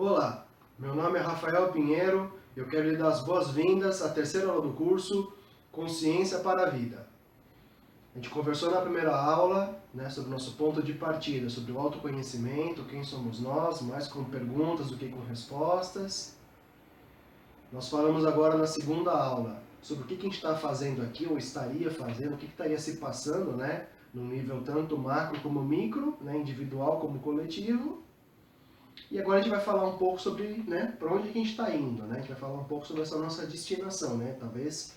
Olá, meu nome é Rafael Pinheiro e eu quero lhe dar as boas-vindas à terceira aula do curso Consciência para a Vida. A gente conversou na primeira aula, sobre o nosso ponto de partida, sobre o autoconhecimento, quem somos nós, mais com perguntas do que com respostas. Nós falamos agora na segunda aula sobre o que a gente está fazendo aqui, ou estaria fazendo, o que estaria se passando, no nível tanto macro como micro, individual como coletivo. E agora a gente vai falar um pouco sobre, para onde que a gente está indo, A gente vai falar um pouco sobre essa nossa destinação, Talvez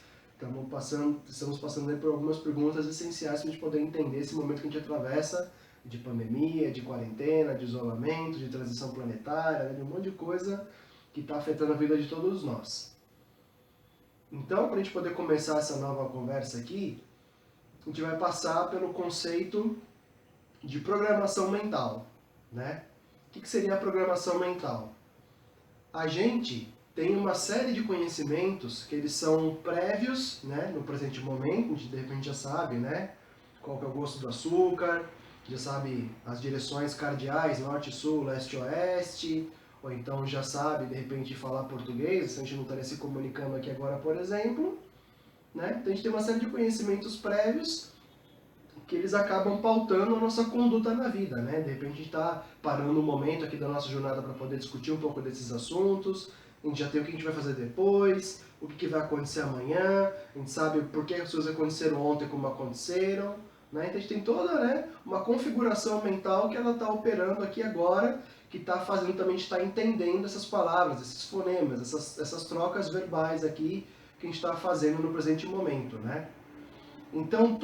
estamos passando aí por algumas perguntas essenciais para a gente poder entender esse momento que a gente atravessa de pandemia, de quarentena, de isolamento, de transição planetária, de um monte de coisa que está afetando a vida de todos nós. Então, para a gente poder começar essa nova conversa aqui, a gente vai passar pelo conceito de programação mental, O que seria a programação mental? A gente tem uma série de conhecimentos que eles são prévios, no presente momento, a gente de repente já sabe, qual que é o gosto do açúcar, já sabe as direções cardeais, norte, sul, leste, oeste, ou então já sabe, de repente, falar português, se a gente não estaria se comunicando aqui agora, por exemplo, Então a gente tem uma série de conhecimentos prévios que eles acabam pautando a nossa conduta na vida, De repente a gente está parando um momento aqui da nossa jornada para poder discutir um pouco desses assuntos, a gente já tem o que a gente vai fazer depois, o que vai acontecer amanhã, a gente sabe por que as coisas aconteceram ontem como aconteceram, Então a gente tem toda uma configuração mental que ela está operando aqui agora, que está fazendo também a gente estar entendendo essas palavras, esses fonemas, essas trocas verbais aqui que a gente está fazendo no presente momento, Então,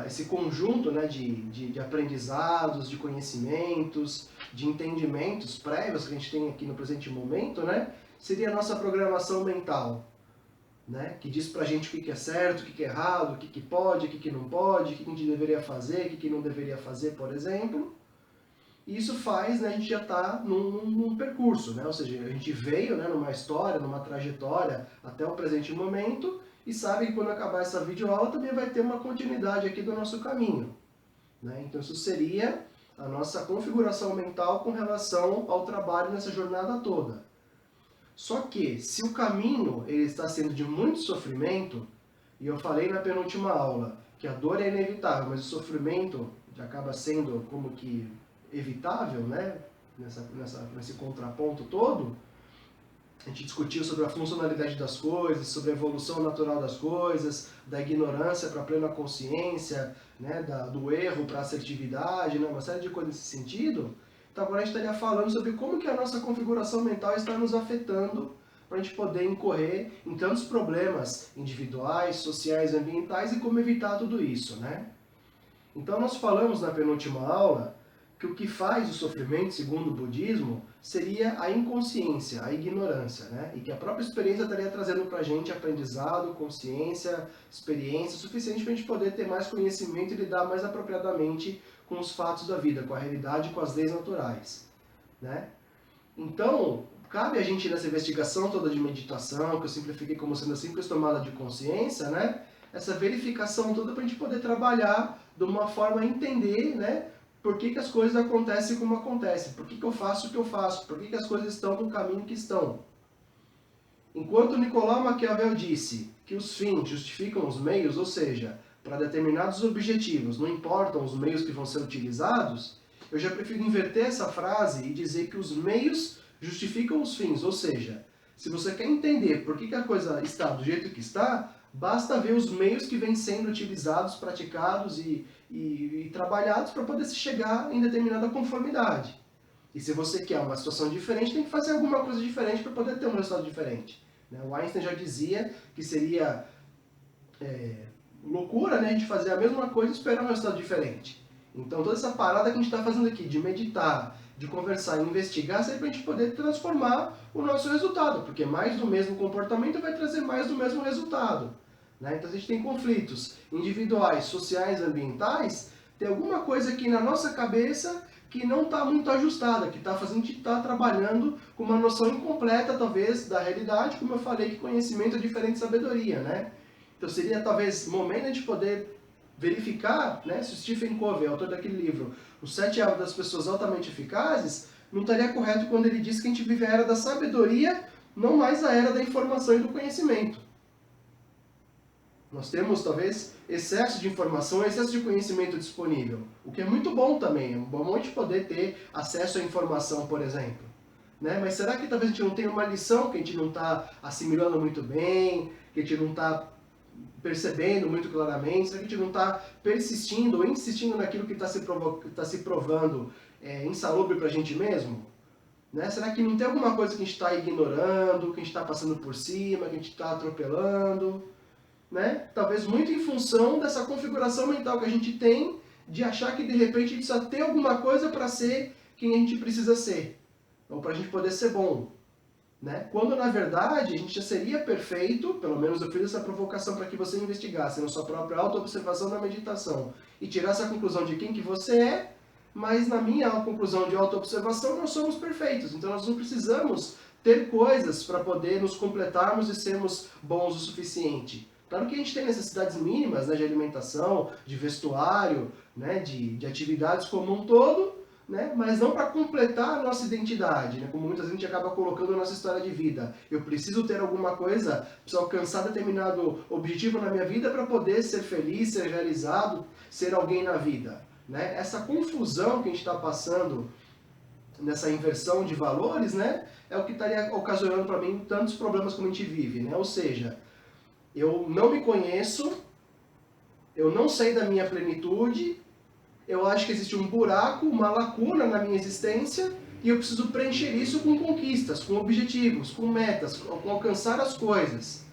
esse conjunto de aprendizados, de conhecimentos, de entendimentos prévios que a gente tem aqui no presente momento, seria a nossa programação mental, que diz pra gente o que é certo, o que é errado, o que pode, o que não pode, o que a gente deveria fazer, o que não deveria fazer, por exemplo. E isso faz, a gente já está num percurso, ou seja, a gente veio numa história, numa trajetória até o presente momento, e sabe que quando acabar essa videoaula também vai ter uma continuidade aqui do nosso caminho. Então isso seria a nossa configuração mental com relação ao trabalho nessa jornada toda. Só que, se o caminho ele está sendo de muito sofrimento, e eu falei na penúltima aula que a dor é inevitável, mas o sofrimento acaba sendo como que evitável, nesse contraponto todo, a gente discutiu sobre a funcionalidade das coisas, sobre a evolução natural das coisas, da ignorância para a plena consciência, do erro para a assertividade, uma série de coisas nesse sentido. Então agora a gente estaria falando sobre como que a nossa configuração mental está nos afetando para a gente poder incorrer em tantos problemas individuais, sociais, ambientais e como evitar tudo isso, Então nós falamos na penúltima aula que o que faz o sofrimento, segundo o budismo, seria a inconsciência, a ignorância, E que a própria experiência estaria trazendo para a gente aprendizado, consciência, experiência suficiente para a gente poder ter mais conhecimento e lidar mais apropriadamente com os fatos da vida, com a realidade, com as leis naturais, Então, cabe a gente nessa investigação toda de meditação, que eu simplifiquei como sendo a simples tomada de consciência, Essa verificação toda para a gente poder trabalhar de uma forma a entender, por que as coisas acontecem como acontecem, por que eu faço o que eu faço, por que as coisas estão no caminho que estão. Enquanto Nicolau Maquiavel disse que os fins justificam os meios, ou seja, para determinados objetivos não importam os meios que vão ser utilizados, eu já prefiro inverter essa frase e dizer que os meios justificam os fins, ou seja, se você quer entender por que a coisa está do jeito que está, basta ver os meios que vêm sendo utilizados, praticados e trabalhados para poder se chegar em determinada conformidade. E se você quer uma situação diferente, tem que fazer alguma coisa diferente para poder ter um resultado diferente. O Einstein já dizia que seria loucura a gente fazer a mesma coisa e esperar um resultado diferente. Então toda essa parada que a gente está fazendo aqui, de meditar, de conversar e investigar, serve para a gente poder transformar o nosso resultado, porque mais do mesmo comportamento vai trazer mais do mesmo resultado. Então a gente tem conflitos individuais, sociais, ambientais, tem alguma coisa aqui na nossa cabeça que não está muito ajustada, que está fazendo a gente estar trabalhando com uma noção incompleta, talvez, da realidade, como eu falei, que conhecimento é diferente de sabedoria, Então seria talvez momento de a gente poder verificar, se o Stephen Covey, autor daquele livro, Os 7 Hábitos das Pessoas Altamente Eficazes, não estaria correto quando ele diz que a gente vive a era da sabedoria, não mais a era da informação e do conhecimento. Nós temos, talvez, excesso de informação, excesso de conhecimento disponível, o que é muito bom também. É bom a gente poder ter acesso à informação, por exemplo. Né? Mas será que talvez a gente não tenha uma lição que a gente não está assimilando muito bem, que a gente não está percebendo muito claramente? Será que a gente não está persistindo ou insistindo naquilo que está se provando insalubre para a gente mesmo? Né? Será que não tem alguma coisa que a gente está ignorando, que a gente está passando por cima, que a gente está atropelando? Né? Talvez muito em função dessa configuração mental que a gente tem de achar que de repente a gente precisa ter alguma coisa para ser quem a gente precisa ser, ou para a gente poder ser bom. Né? Quando na verdade a gente já seria perfeito, pelo menos eu fiz essa provocação para que você investigasse na sua própria auto-observação na meditação e tirasse a conclusão de quem que você é, mas na minha conclusão de auto-observação nós somos perfeitos, então nós não precisamos ter coisas para poder nos completarmos e sermos bons o suficiente. Claro que a gente tem necessidades mínimas, né, de alimentação, de vestuário, né, de atividades como um todo, né, mas não para completar a nossa identidade, né, como muitas vezes a gente acaba colocando na nossa história de vida. Eu preciso ter alguma coisa, preciso alcançar determinado objetivo na minha vida para poder ser feliz, ser realizado, ser alguém na vida. Né? Essa confusão que a gente está passando nessa inversão de valores, né, é o que estaria ocasionando para mim tantos problemas como a gente vive. Né? Ou seja, eu não me conheço, eu não sei da minha plenitude, eu acho que existe um buraco, uma lacuna na minha existência e eu preciso preencher isso com conquistas, com objetivos, com metas, com alcançar as coisas.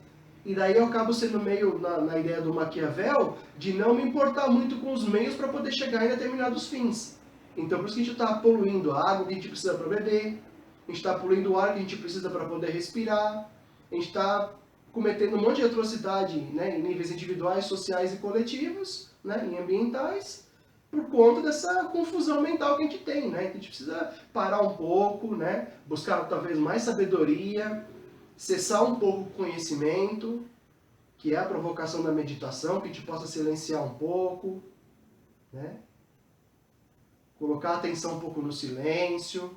E daí eu acabo sendo meio na ideia do Maquiavel de não me importar muito com os meios para poder chegar em determinados fins. Então por isso que a gente está poluindo a água que a gente precisa para beber, a gente está poluindo o ar que a gente precisa para poder respirar, a gente está cometendo um monte de atrocidade, né, em níveis individuais, sociais e coletivos, né, e ambientais, por conta dessa confusão mental que a gente tem, né? Que a gente precisa parar um pouco, né, buscar talvez mais sabedoria, cessar um pouco o conhecimento, que é a provocação da meditação, que a gente possa silenciar um pouco, né? Colocar a atenção um pouco no silêncio,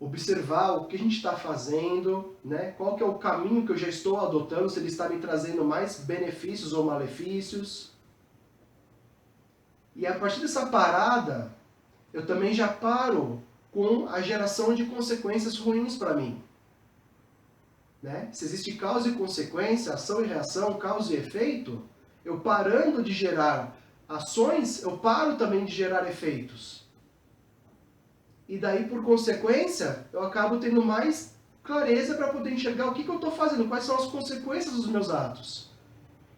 observar o que a gente está fazendo, né? Qual que é o caminho que eu já estou adotando, se ele está me trazendo mais benefícios ou malefícios. E a partir dessa parada, eu também já paro com a geração de consequências ruins para mim. Né? Se existe causa e consequência, ação e reação, causa e efeito, eu parando de gerar ações, eu paro também de gerar efeitos. E daí, por consequência, eu acabo tendo mais clareza para poder enxergar o que eu estou fazendo, quais são as consequências dos meus atos.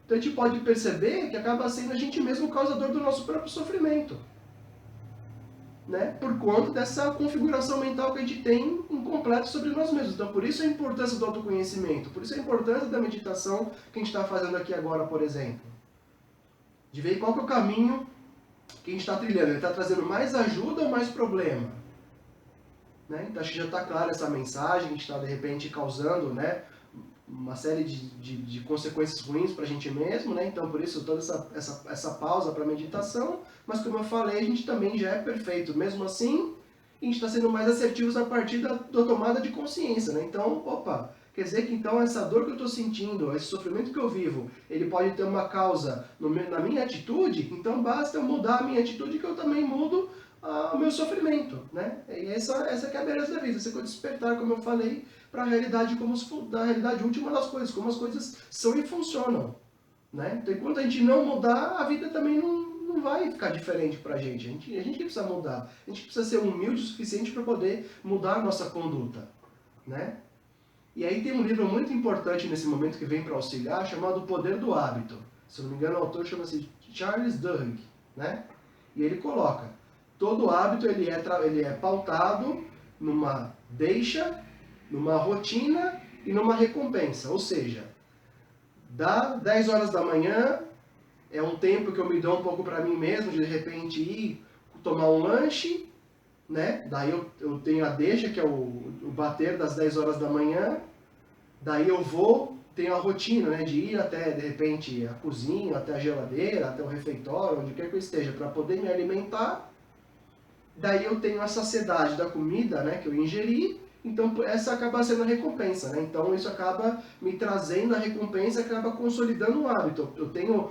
Então a gente pode perceber que acaba sendo a gente mesmo o causador do nosso próprio sofrimento. Né? Por conta dessa configuração mental que a gente tem incompleta sobre nós mesmos. Então por isso a importância do autoconhecimento, por isso a importância da meditação que a gente está fazendo aqui agora, por exemplo. De ver qual que é o caminho que a gente está trilhando. Ele está trazendo mais ajuda ou mais problema? Né? Então acho que já está clara essa mensagem, a gente está de repente causando, né, uma série de consequências ruins para a gente mesmo, né? Então por isso toda essa pausa para a meditação, mas como eu falei, a gente também já é perfeito, mesmo assim, a gente está sendo mais assertivos a partir da tomada de consciência, né? Então, opa, quer dizer que então essa dor que eu estou sentindo, esse sofrimento que eu vivo, ele pode ter uma causa na minha atitude, então basta eu mudar a minha atitude que eu também mudo o meu sofrimento, né? E essa que é a beleza da vida, você pode despertar, como eu falei, para a realidade da realidade última das coisas, como as coisas são e funcionam, né? Então, enquanto a gente não mudar, a vida também não vai ficar diferente para a gente que precisa mudar, a gente precisa ser humilde o suficiente para poder mudar a nossa conduta, né? E aí tem um livro muito importante nesse momento que vem para auxiliar, chamado O Poder do Hábito. Se eu não me engano, o autor chama-se Charles Duhigg, né? E ele coloca: todo hábito ele é pautado numa deixa, numa rotina e numa recompensa. Ou seja, dá 10 horas da manhã, é um tempo que eu me dou um pouco para mim mesmo, de repente ir tomar um lanche, né? Daí eu tenho a deixa, que é o bater das 10 horas da manhã. Daí eu tenho a rotina, né, de ir até, de repente, a cozinha, até a geladeira, até o refeitório, onde quer que eu esteja, para poder me alimentar. daí eu tenho a saciedade da comida, né, que eu ingeri, então essa acaba sendo a recompensa, né? Então isso acaba me trazendo a recompensa, acaba consolidando o hábito. Eu tenho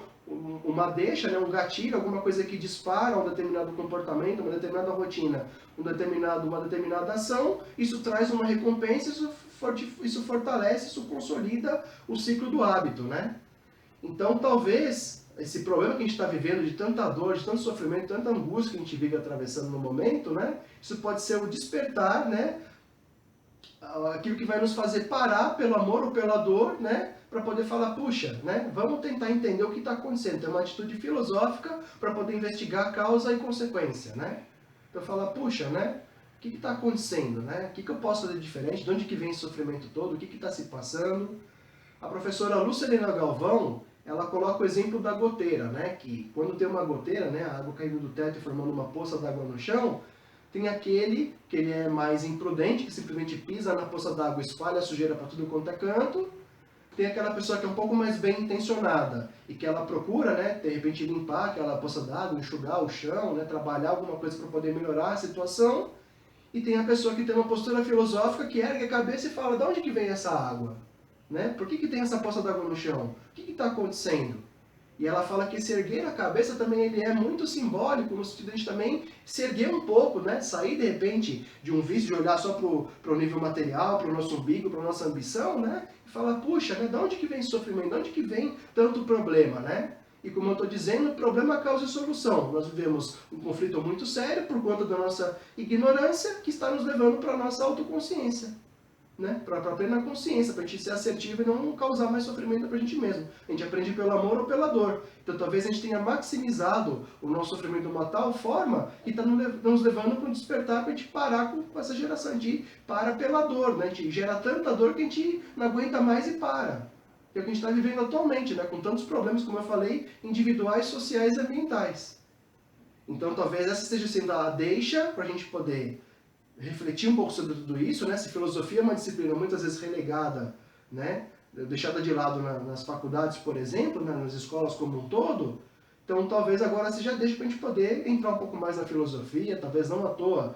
uma deixa, né, um gatilho, alguma coisa que dispara um determinado comportamento, uma determinada rotina, uma determinada ação, isso traz uma recompensa, isso fortalece, isso consolida o ciclo do hábito, né? Então, talvez esse problema que a gente está vivendo de tanta dor, de tanto sofrimento, de tanta angústia que a gente vive atravessando no momento, né? Isso pode ser o despertar, né? Aquilo que vai nos fazer parar pelo amor ou pela dor, né? Para poder falar, puxa, né? Vamos tentar entender o que está acontecendo. Ter uma atitude filosófica para poder investigar causa e consequência, né? Então, falar, puxa, né? O que está acontecendo, né? O que eu posso fazer diferente? De onde que vem esse sofrimento todo? O que está se passando? A professora Lucilena Galvão, ela coloca o exemplo da goteira, né? Que quando tem uma goteira, né? A água caindo do teto e formando uma poça d'água no chão, tem aquele que ele é mais imprudente, que simplesmente pisa na poça d'água, espalha a sujeira para tudo quanto é canto. Tem aquela pessoa que é um pouco mais bem intencionada e que ela procura, né, de repente limpar aquela poça d'água, enxugar o chão, né, trabalhar alguma coisa para poder melhorar a situação. E tem a pessoa que tem uma postura filosófica que ergue a cabeça e fala, de onde que vem essa água? Né? Por que tem essa poça d'água no chão? O que está acontecendo? E ela fala que esse erguer a cabeça também ele é muito simbólico, no sentido de a gente também se erguer um pouco, né? Sair de repente de um vício de olhar só para o nível material, para o nosso umbigo, para a nossa ambição, né? E falar, puxa, né? De onde que vem esse sofrimento? De onde que vem tanto problema, né? E como eu estou dizendo, problema, causa e solução. Nós vivemos um conflito muito sério por conta da nossa ignorância que está nos levando para a nossa autoconsciência. Né? Para a plena consciência, para a gente ser assertivo e não causar mais sofrimento para a gente mesmo. A gente aprende pelo amor ou pela dor. Então talvez a gente tenha maximizado o nosso sofrimento de uma tal forma que está nos levando para um despertar para a gente parar com essa geração. A gente para pela dor, né? A gente gera tanta dor que a gente não aguenta mais e para. Que é o que a gente está vivendo atualmente, né? Com tantos problemas, como eu falei, individuais, sociais e ambientais. Então talvez essa esteja sendo a deixa para a gente poder refletir um pouco sobre tudo isso, né? Se filosofia é uma disciplina muitas vezes relegada, né? Deixada de lado nas faculdades, por exemplo, né? Nas escolas como um todo, então talvez agora seja deixa para a gente poder entrar um pouco mais na filosofia, talvez não à toa.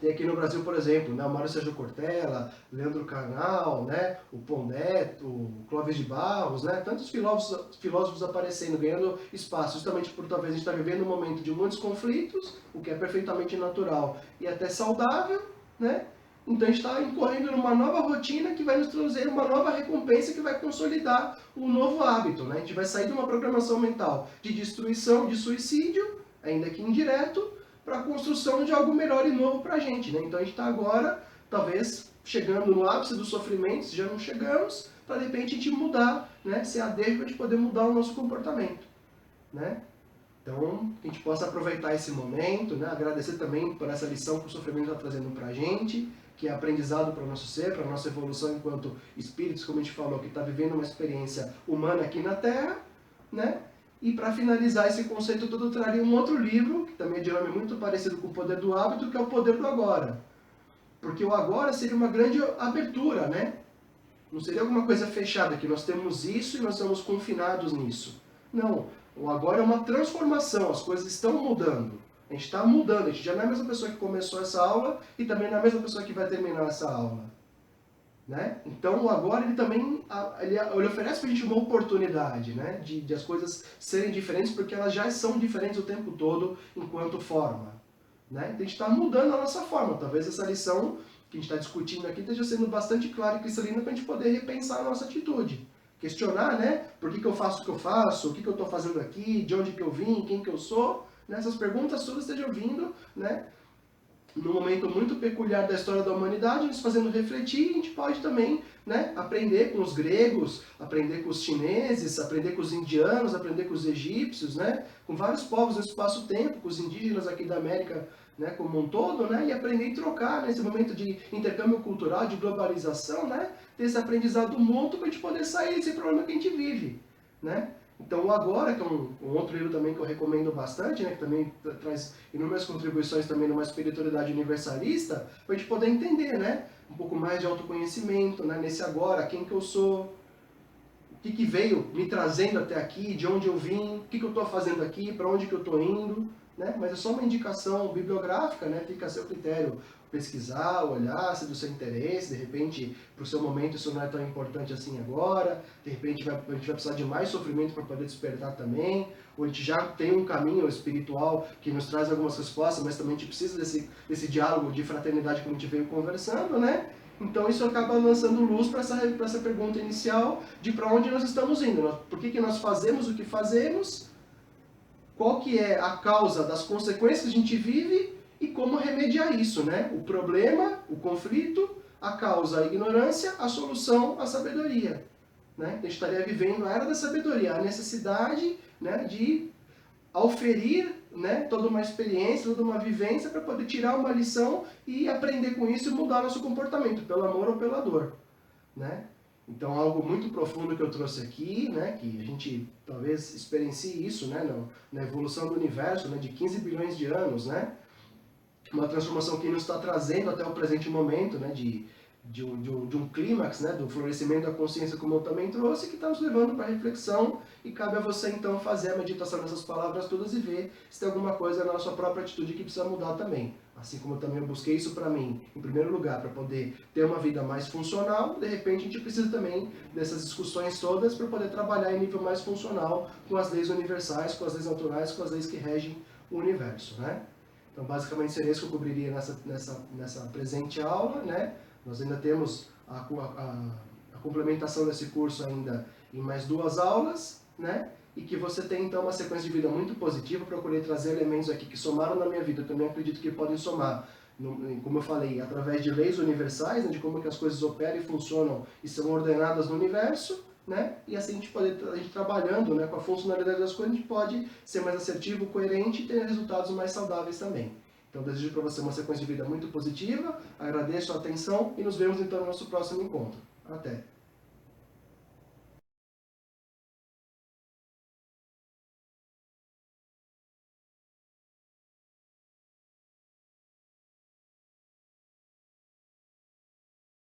Tem aqui no Brasil, por exemplo, né, o Mário Sérgio Cortella, Leandro Carnal, né, o Pondé, o Clóvis de Barros, né, tantos filósofos aparecendo, ganhando espaço, justamente por talvez a gente estar vivendo um momento de muitos conflitos, o que é perfeitamente natural e até saudável, né? Então a gente está incorrendo numa nova rotina que vai nos trazer uma nova recompensa que vai consolidar um novo hábito, né? A gente vai sair de uma programação mental de destruição, de suicídio, ainda que indireto, para a construção de algo melhor e novo para a gente, né? Então a gente está agora, talvez, chegando no ápice do sofrimento, se já não chegamos, para de repente a gente mudar, né? Ser a deixa para a gente poder mudar o nosso comportamento, né? Então, que a gente possa aproveitar esse momento, né? Agradecer também por essa lição que o sofrimento está trazendo para a gente, que é aprendizado para o nosso ser, para a nossa evolução enquanto espíritos, como a gente falou, que está vivendo uma experiência humana aqui na Terra, né? E para finalizar esse conceito todo, eu traria um outro livro, que também é de nome muito parecido com o Poder do Hábito, que é o Poder do Agora. Porque o agora seria uma grande abertura, né? Não seria alguma coisa fechada, que nós temos isso e nós estamos confinados nisso. Não, o agora é uma transformação, as coisas estão mudando. A gente está mudando, a gente já não é a mesma pessoa que começou essa aula e também não é a mesma pessoa que vai terminar essa aula. Né? Então o agora ele também ele oferece para a gente uma oportunidade, né? de as coisas serem diferentes, porque elas já são diferentes o tempo todo enquanto forma. Né? Então a gente está mudando a nossa forma. Talvez essa lição que a gente está discutindo aqui esteja sendo bastante clara e cristalina para a gente poder repensar a nossa atitude. Questionar, né? Por que eu faço o que eu faço? O que eu estou fazendo aqui? De onde que eu vim? Quem que eu sou? Essas perguntas todas estejam vindo, né? Num momento muito peculiar da história da humanidade, nos fazendo refletir, e a gente pode também, né, aprender com os gregos, aprender com os chineses, aprender com os indianos, aprender com os egípcios, né, com vários povos nesse espaço-tempo, com os indígenas aqui da América, né, como um todo, né, e aprender e trocar nesse momento de intercâmbio cultural, de globalização, né, ter esse aprendizado mútuo para a gente poder sair desse problema que a gente vive, né. Então o Agora, que é um outro livro também que eu recomendo bastante, né, que também traz inúmeras contribuições também numa espiritualidade universalista, para a gente poder entender, né, um pouco mais de autoconhecimento, né, nesse agora, quem que eu sou, o que veio me trazendo até aqui, de onde eu vim, o que eu estou fazendo aqui, para onde que eu estou indo, né? Mas é só uma indicação bibliográfica, né? Fica a seu critério pesquisar, olhar, se é do seu interesse, de repente, para o seu momento isso não é tão importante assim agora, de repente a gente vai precisar de mais sofrimento para poder despertar também, ou a gente já tem um caminho espiritual que nos traz algumas respostas, mas também a gente precisa desse diálogo de fraternidade que a gente veio conversando, né? Então isso acaba lançando luz para essa pergunta inicial de para onde nós estamos indo, por que nós fazemos o que fazemos, qual que é a causa das consequências que a gente vive e como remediar isso, né? O problema, o conflito, a causa, a ignorância, a solução, a sabedoria. Né? A gente estaria vivendo a era da sabedoria, a necessidade, né, de auferir, né, toda uma experiência, toda uma vivência para poder tirar uma lição e aprender com isso e mudar nosso comportamento, pelo amor ou pela dor. Né? Então, algo muito profundo que eu trouxe aqui, né, que a gente talvez experiencie isso, né, na evolução do universo, né, de 15 bilhões de anos, né, uma transformação que nos está trazendo até o presente momento, né, de um clímax, né, do florescimento da consciência, como eu também trouxe, que está nos levando para a reflexão, e cabe a você então fazer a meditação nessas palavras todas e ver se tem alguma coisa na sua própria atitude que precisa mudar também. Assim como eu também busquei isso para mim, em primeiro lugar, para poder ter uma vida mais funcional, de repente a gente precisa também dessas discussões todas para poder trabalhar em nível mais funcional com as leis universais, com as leis naturais, com as leis que regem o universo, né? Então, basicamente, seria isso que eu cobriria nessa presente aula, né? Nós ainda temos a complementação desse curso ainda em mais 2 aulas, né? E que você tem, então, uma sequência de vida muito positiva. Procurei trazer elementos aqui que somaram na minha vida, eu também acredito que podem somar, como eu falei, através de leis universais, né? De como que as coisas operam e funcionam e são ordenadas no universo, né? E assim a gente trabalhando, né, com a funcionalidade das coisas, a gente pode ser mais assertivo, coerente e ter resultados mais saudáveis também. Então, desejo para você uma sequência de vida muito positiva, agradeço a atenção e nos vemos então no nosso próximo encontro. Até!